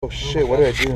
Oh shit, what did I do?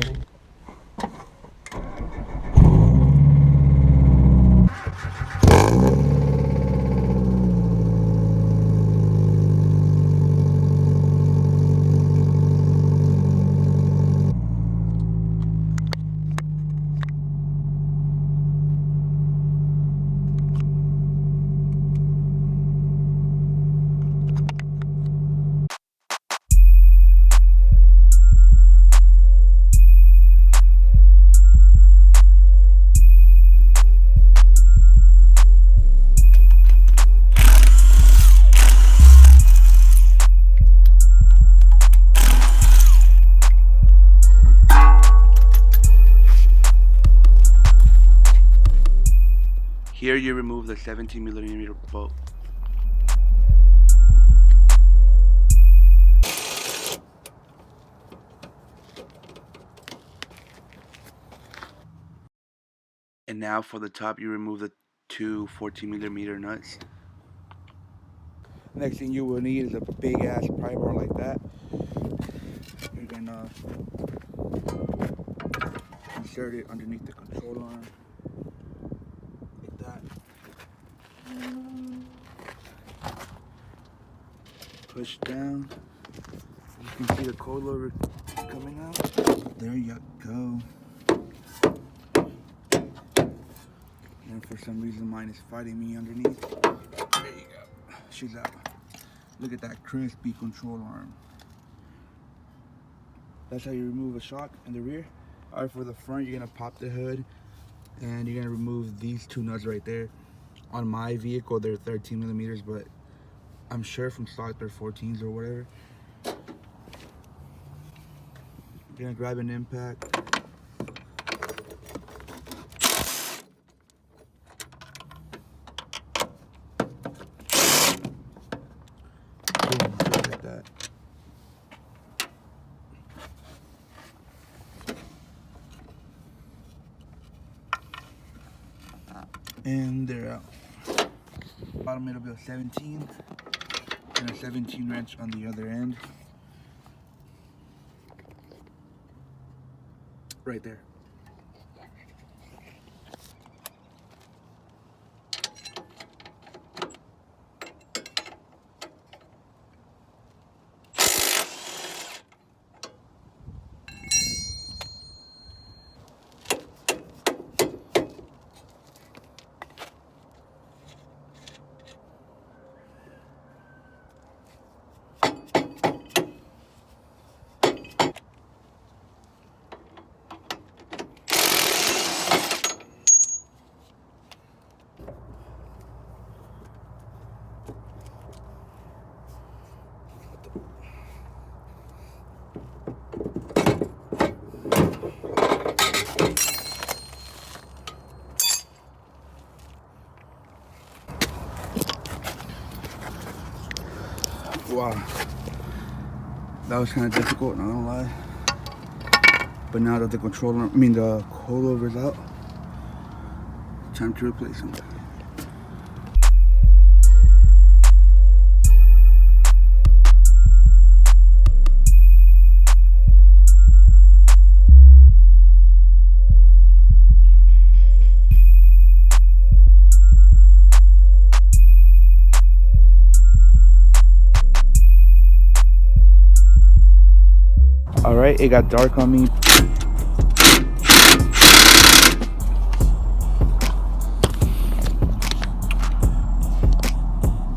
Here you remove the 17mm bolt. And now for the top, you remove the two 14mm nuts. Next thing you will need is a big ass pry bar like that. You're gonna insert it underneath the control arm like that. Push down. You can see the coilover coming out. There you go. And for some reason mine is fighting me underneath. There you go. She's out. Look at that crispy control arm. That's how you remove a shock in the rear. Alright, for the front, you're gonna pop the hood and you're gonna remove these two nuts right there. On my vehicle, they're 13mm, but I'm sure from stock they're 14s or whatever. You're gonna grab an impact. Boom, just like that. And they're out. Bottom it'll be a 17 and a 17 wrench on the other end. Right there. Wow, that was kind of difficult, not gonna lie. But now that the the coilover's out, time to replace them. All right, it got dark on me.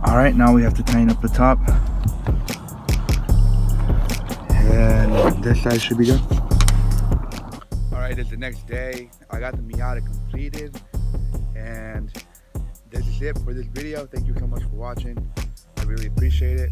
All right, now we have to tighten up the top. And this side should be done. All right, it's the next day. I got the Miata completed. And this is it for this video. Thank you so much for watching. I really appreciate it.